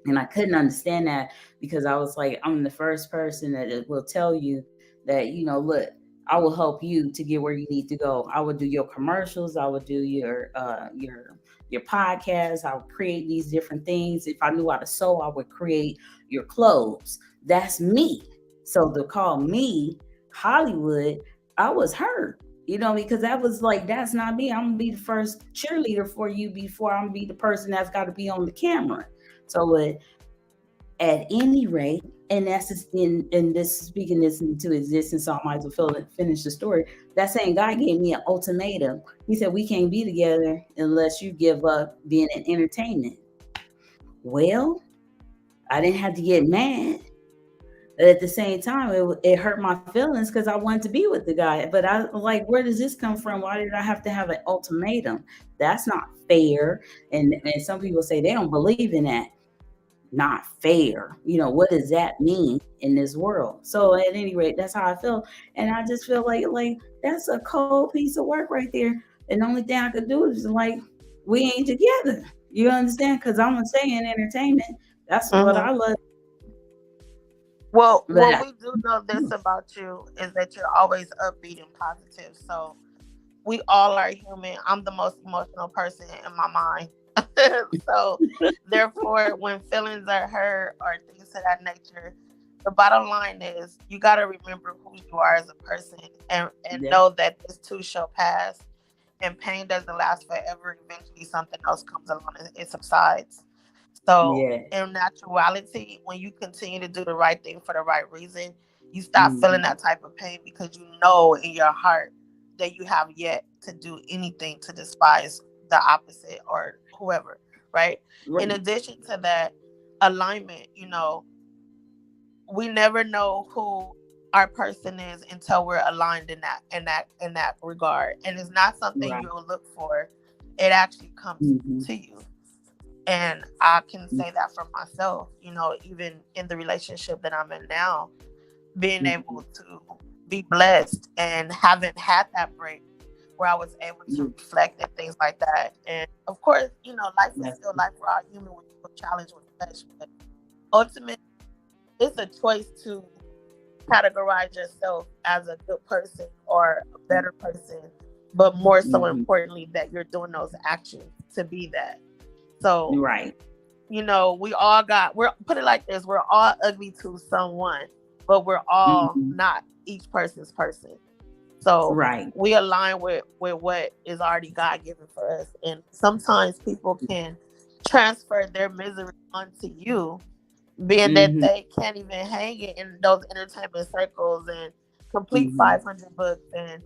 And I couldn't understand that because I was like, I'm the first person that will tell you that, look, I will help you to get where you need to go. I would do your commercials. I would do your podcast. I would create these different things. If I knew how to sew, I would create your clothes. That's me. So to call me Hollywood, I was hurt, because that was like, that's not me. I'm gonna be the first cheerleader for you before I'm gonna be the person that's got to be on the camera. So at any rate, and that's just in this speaking this into existence, so I might as well finish the story. That same guy gave me an ultimatum. He said, we can't be together unless you give up being in entertainment. Well, I didn't have to get mad. But at the same time, it hurt my feelings because I wanted to be with the guy. But I was like, where does this come from? Why did I have to have an ultimatum? That's not fair. And some people say they don't believe in that. Not fair. What does that mean in this world? So at any rate, that's how I feel. And I just feel like that's a cold piece of work right there. And the only thing I could do is like, we ain't together. You understand? Because I'm gonna say in entertainment, that's what Mm-hmm. I love. Well, what But we do know this about you is that you're always upbeat and positive. So we all are human. I'm the most emotional person in my mind. So therefore, when feelings are hurt or things of that nature, the bottom line is you got to remember who you are as a person, and yeah, know that this too shall pass, and pain doesn't last forever. Eventually something else comes along and it subsides. So yeah. in actuality, when you continue to do the right thing for the right reason, you stop feeling Mhm. that type of pain because you know in your heart that you have yet to do anything to despise the opposite or whoever, right? In Right. addition to that, alignment, we never know who our person is until we're aligned in that regard. And it's not something Right. you'll look for. It actually comes Mm-hmm. to you. And I can say that for myself, even in the relationship that I'm in now, being Mm-hmm. able to be blessed and haven't had that break where I was able to reflect and things like that. And of course, life is That's still life. We're all human, we're still challenged with flesh, but ultimately it's a choice to categorize yourself as a good person or a better person, but more so mm-hmm. importantly that you're doing those actions to be that. So, Right. we're put it like this, we're all ugly to someone, but we're all Mm-hmm. not each person's person. So Right. we align with what is already God given for us. And sometimes people can transfer their misery onto you, being that Mm-hmm. they can't even hang it in those entertainment circles and complete Mm-hmm. 500 books and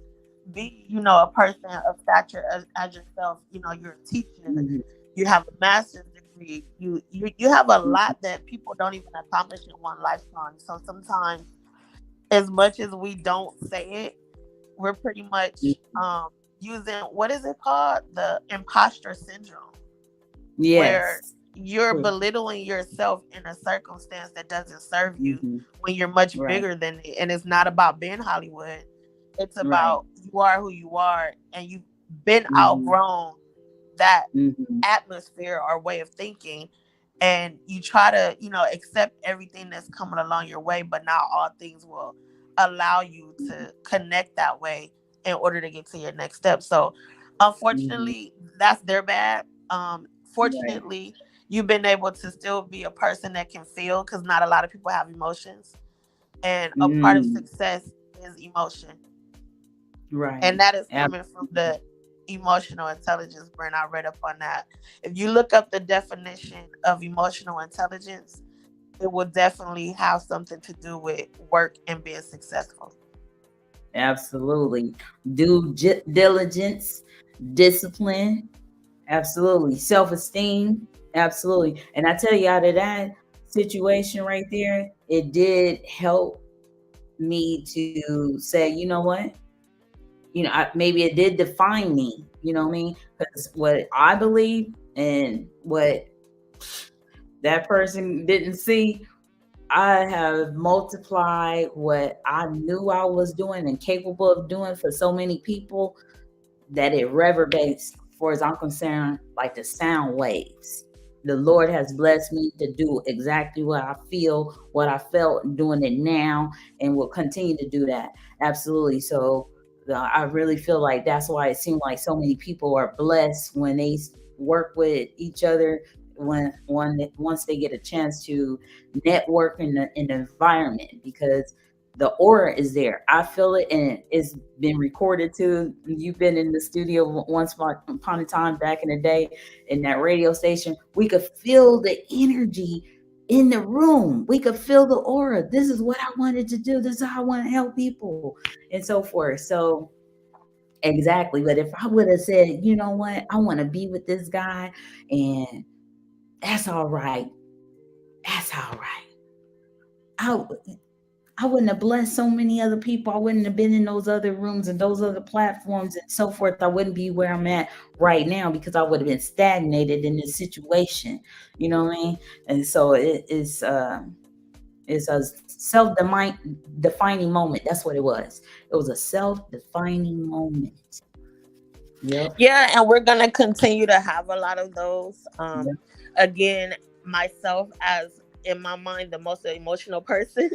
be, a person of stature as yourself. You're a teacher, Mm-hmm. you have a master's degree, you have a lot that people don't even accomplish in one lifetime. So sometimes, as much as we don't say it, we're pretty much using, what is it called, the imposter syndrome, where Yes. you're True. belittling yourself in a circumstance that doesn't serve you Mm-hmm. when you're much Right. bigger than it. And it's not about being Hollywood. It's Right. about you are who you are, and you've been Mm-hmm. outgrown that Mm-hmm. atmosphere or way of thinking. And you try to, accept everything that's coming along your way, but not all things will allow you to connect that way in order to get to your next step. So Mm-hmm. unfortunately, that's their bad. Right. Fortunately, you've been able to still be a person that can feel, because not a lot of people have emotions. And a part of Mm. success is emotion. And Right. that is coming from Absolutely. the emotional intelligence brain. I read up on that. If you look up the definition of emotional intelligence, it will definitely have something to do with work and being successful. Absolutely. Diligence, discipline. Absolutely. Self-esteem. Absolutely. And I tell you, out of that situation right there, it did help me to say, you know what? Maybe it did define me. You know what I mean? Because what I believe and what that person didn't see, I have multiplied what I knew I was doing and capable of doing for so many people that it reverberates, for as I'm concerned, like the sound waves. The Lord has blessed me to do exactly what I feel, what I felt, and doing it now, and will continue to do that. Absolutely. So I really feel like that's why it seems like so many people are blessed when they work with each other. Once they get a chance to network in the environment, because the aura is there. I feel it, and it's been recorded too. You've been in the studio once upon a time back in the day in that radio station. We could feel the energy in the room. We could feel the aura. This is what I wanted to do. This is how I want to help people, and so forth. So exactly. But if I would have said, you know what, I want to be with this guy, and that's all right. That's all right. I I wouldn't have blessed so many other people. I wouldn't have been in those other rooms and those other platforms and so forth. I wouldn't be where I'm at right now because I would have been stagnated in this situation. You know what I mean? And so it's a self-defining moment. That's what it was. It was a self-defining moment. Yep. Yeah, and we're gonna continue to have a lot of those. Yep. Again, myself, as in my mind the most emotional person,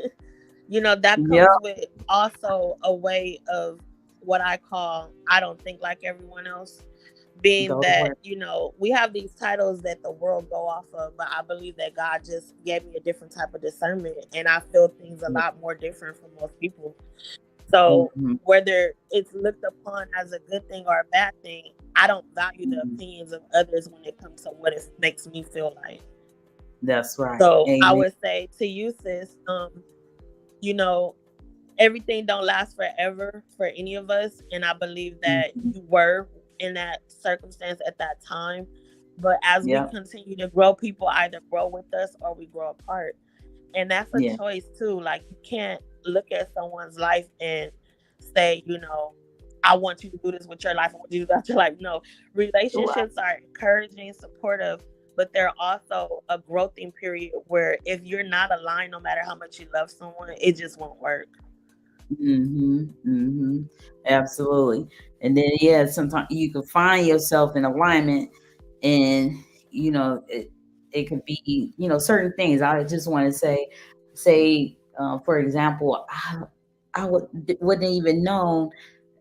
that Yep. comes with also a way of what I call, I don't think like everyone else, being Go to that, work. we have these titles that the world go off of, but I believe that God just gave me a different type of discernment, and I feel things a Yep. lot more different from most people. So Mhm. whether it's looked upon as a good thing or a bad thing, I don't value the Mhm. opinions of others when it comes to what it makes me feel like. That's right. So I Amen. would say to you, sis, you know, everything don't last forever for any of us, and I believe that you were in that circumstance at that time. But as we Yeah. continue to grow, people either grow with us or we grow apart, and that's a Yeah. choice too. Like, you can't look at someone's life and say, I want you to do this with your life, I want you to do that with your life. No, relationships are encouraging, supportive, but they're also a growing period where if you're not aligned, no matter how much you love someone, it just won't work. Absolutely. And then, yeah, sometimes you can find yourself in alignment, and it could be certain things. I just want to say, for example, I wouldn't even know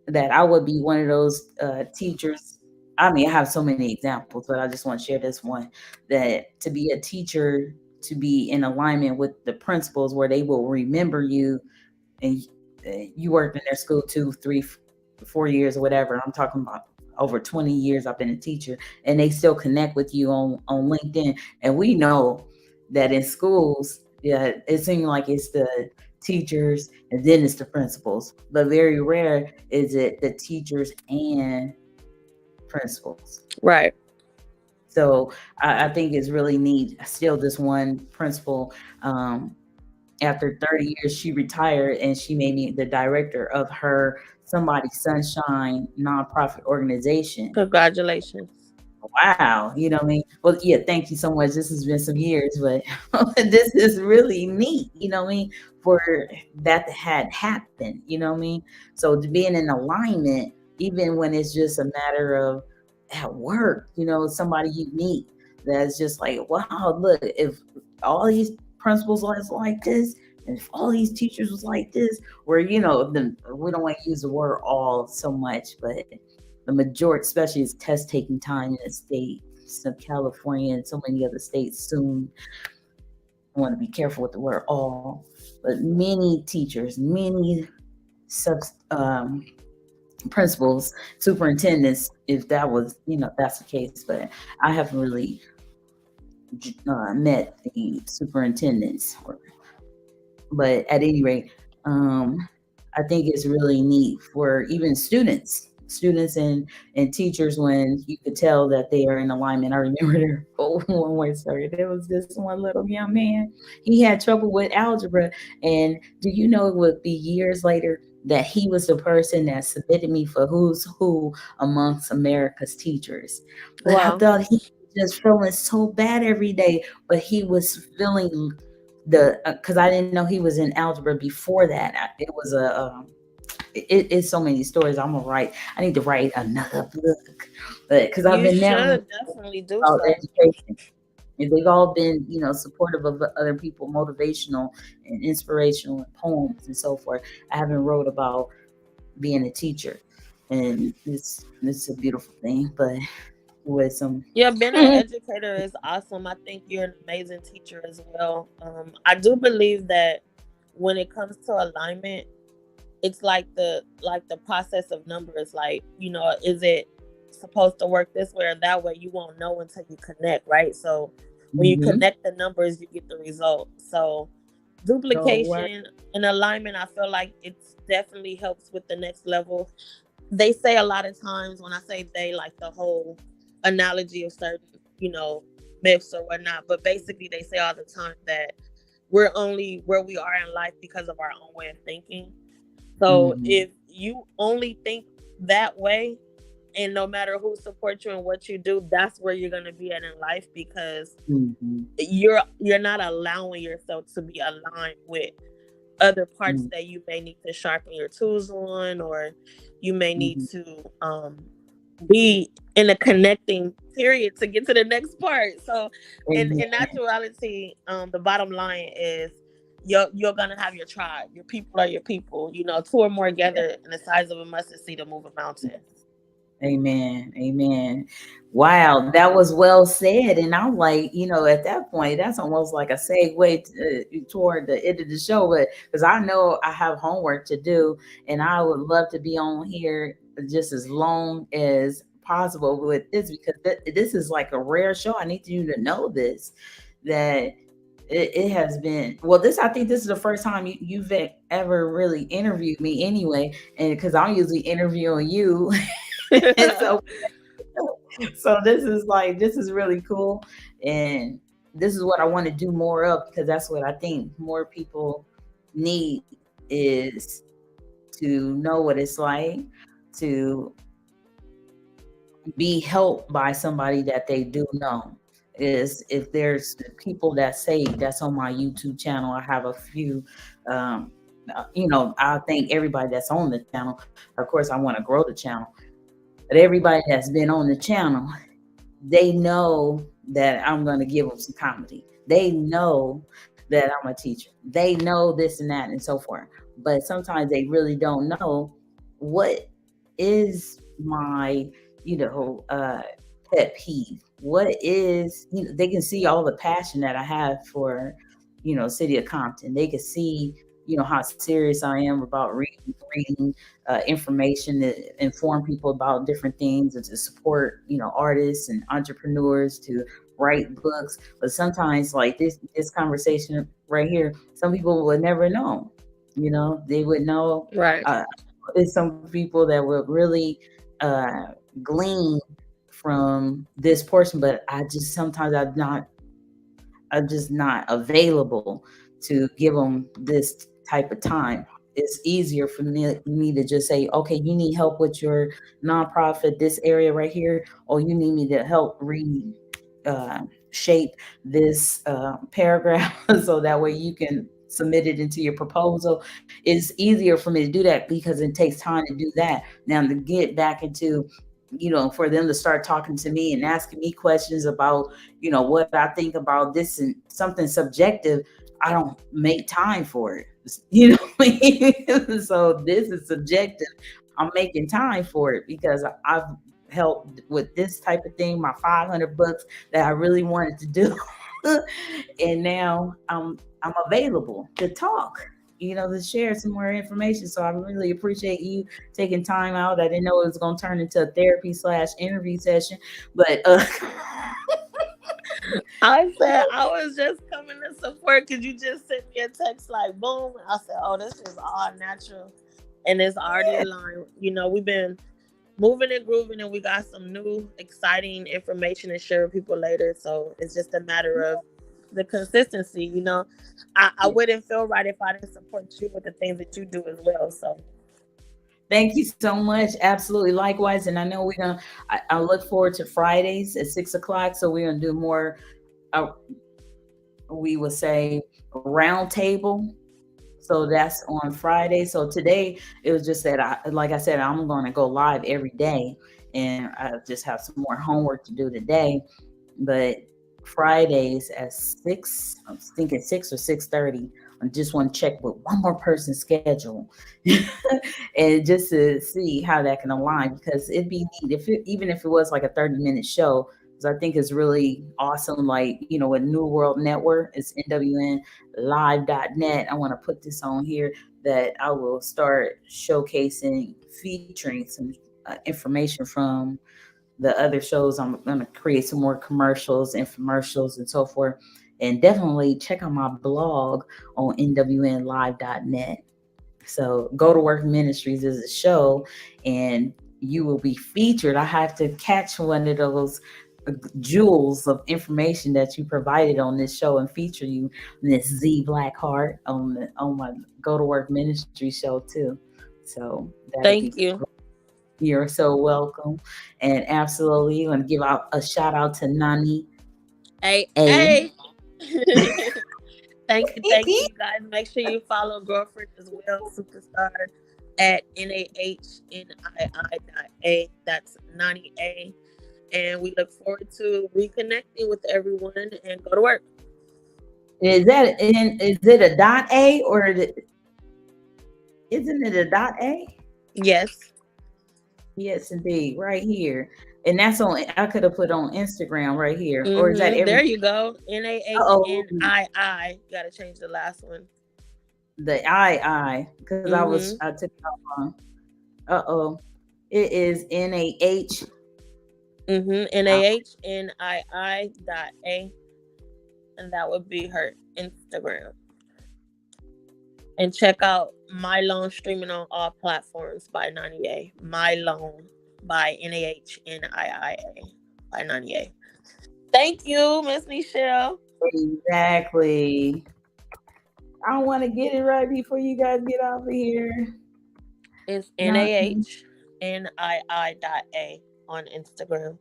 that I would be one of those teachers. I mean, I have so many examples, but I just want to share this one, that to be a teacher, to be in alignment with the principals where they will remember you, and you worked in their school 2, 3, 4 years or whatever. I'm talking about over 20 years I've been a teacher, and they still connect with you on LinkedIn. And we know that in schools, yeah, it seems like it's the teachers and then it's the principals, but very rare is it the teachers and principals. Right. So I think it's really neat. Still, this one principal, after 30 years, she retired, and she made me the director of her Somebody Sunshine nonprofit organization. Congratulations. Wow, you know what I mean? Well, yeah, thank you so much. This has been some years, but this is really neat, you know what I mean? For that had happened, you know what I mean? So to being in alignment, even when it's just a matter of at work, somebody you meet that's just like, wow, look, if all these principals was like this, and if all these teachers was like this, where we don't want to use the word all so much, but the majority, especially, is test taking time in the states of California and so many other states soon. I want to be careful with the word all, but many teachers, many principals, superintendents, if that was, that's the case, but I haven't really met the superintendents. But at any rate, I think it's really neat for even students and teachers, when you could tell that they are in alignment. I remember there one more story. There was this one little young man. He had trouble with algebra, and do you know it would be years later that he was the person that submitted me for who's who amongst America's teachers. But I Wow. thought he was just feeling so bad every day, but he was feeling because I didn't know he was in algebra before that. It was it's so many stories. I need to write another book, but because I've You been never should definitely do about so. education, and they've all been supportive of other people, motivational and inspirational, and poems and so forth. I haven't wrote about being a teacher, and it's a beautiful thing, but with some Yeah, being an educator is awesome. I think you're an amazing teacher as well. I do believe that when it comes to alignment, it's like the process of numbers. Like, is it supposed to work this way or that way? You won't know until you connect, right? So when you connect the numbers, you get the result. So duplication and alignment, I feel like it definitely helps with the next level. They say a lot of times, when I say they, like the whole analogy of certain, myths or whatnot, but basically they say all the time that we're only where we are in life because of our own way of thinking. So if you only think that way, and no matter who supports you and what you do, that's where you're going to be at in life, because you're not allowing yourself to be aligned with other parts that you may need to sharpen your tools on, or you may need to be in a connecting period to get to the next part. So in actuality, the bottom line is you're gonna have your tribe. Your people are your people. 2 or more together in the size of a mustard seed to move a mountain. Amen. Wow, that was well said. And I'm like, at that point, that's almost like a segue toward the end of the show. But because I know I have homework to do, and I would love to be on here just as long as possible with this, because this is like a rare show. I need you to know this, that it has been, well, I think this is the first time you've ever really interviewed me anyway, and because I'm usually interviewing you. And so this is really cool, and this is what I want to do more of, because that's what I think more people need, is to know what it's like to be helped by somebody that they do know. Is if there's people that say, that's on my YouTube channel, I have a few, um I thank everybody that's on the channel. Of course, I want to grow the channel, but everybody that's been on the channel, they know that I'm going to give them some comedy. They know that I'm a teacher. They know this and that and so forth. But sometimes they really don't know what is my, pet peeve. What is, they can see all the passion that I have for, City of Compton. They can see, how serious I am about reading information to inform people about different things, and to support, artists and entrepreneurs, to write books. But sometimes, like this conversation right here, some people would never know. They would know. Right. There's some people that would really uh, glean from this portion, but I just sometimes I'm just not available to give them this type of time. It's easier for me to just say, okay, you need help with your nonprofit, this area right here, or you need me to help read, shape this paragraph so that way you can submit it into your proposal. It's easier for me to do that because it takes time to do that. Now, to get back into, for them to start talking to me and asking me questions about, what I think about this and something subjective, I don't make time for it. What I mean? So this is subjective. I'm making time for it because I've helped with this type of thing, my 500 books that I really wanted to do. And now I'm available to talk, to share some more information. So I really appreciate you taking time out. I didn't know it was going to turn into a therapy/interview session, but I said I was just coming to support because you just sent me a text like boom. I said, oh, this is all natural and it's already aligned. We've been moving and grooving, and we got some new exciting information to share with people later. So it's just a matter of the consistency. I wouldn't feel right if I didn't support you with the things that you do as well. So thank you so much. Absolutely. Likewise. And I know I look forward to Fridays at 6 o'clock. So we're going to do more, we would say, round table. So that's on Friday. So today it was just that like I said, I'm going to go live every day, and I just have some more homework to do today. But Fridays at 6, I was thinking 6 or 6:30. I just want to check with one more person's schedule, and just to see how that can align, because it'd be neat even if it was like a 30-minute show. Because I think it's really awesome. Like, with New World Network, it's NWNlive.net. I want to put this on here, that I will start showcasing, featuring some information from the other shows. I'm going to create some more commercials, infomercials, and so forth. And definitely check out my blog on NWNlive.net. So Go to Work Ministries is a show, and you will be featured. I have to catch one of those jewels of information that you provided on this show and feature you, Miss Z Blackheart, on my Go to Work Ministry show too. So thank you. You're so welcome. And absolutely, I'm going to give out a shout out to Nani. Hey. Thank you guys. Make sure you follow Girlfriend as well, Superstar, at NAHNII.A. That's Nani A. And we look forward to reconnecting with everyone and go to work. Is it a .A or isn't it a .A? Yes. Yes, indeed. Right here. And that's on, I could have put on Instagram right here. Mm-hmm. Or is that there you go. NAHNII. Gotta change the last one. The I, because I took it off on. It is NAH. NAHNII.A. And that would be her Instagram. And check out My Loan streaming on all platforms by 90A. My Loan by NAHNIIA by 90A. Thank you, Miss Michelle. Exactly. I want to get it right before you guys get off of here. It's NAHNII.A on Instagram.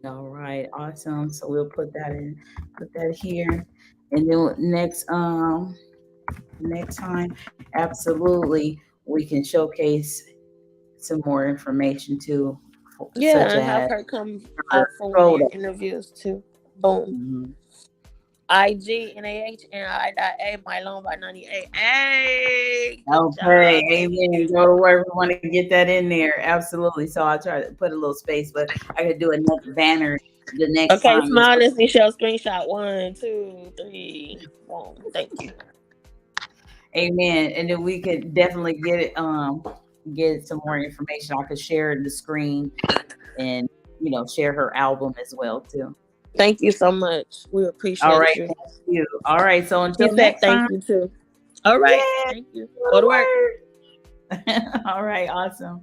All right, awesome. So we'll put that here. And then next time, absolutely, we can showcase some more information too. Yeah, such and have as her come out for one of your interviews too. Boom. IG NAHNII.A My Loan by 90A. Hey. Okay, amen. Go to work. We want to get that in there. Absolutely. So I'll try to put a little space, but I could do another banner the next time. Okay, smile and Michelle screenshot. 1, 2, 3. Boom. Thank you. Amen. And then we could definitely get some more information. I could share the screen and share her album as well too. Thank you so much. We appreciate All right, you. thank you. All right, so until next time. Thank you too. All right, thank you. Go to work. All right, awesome.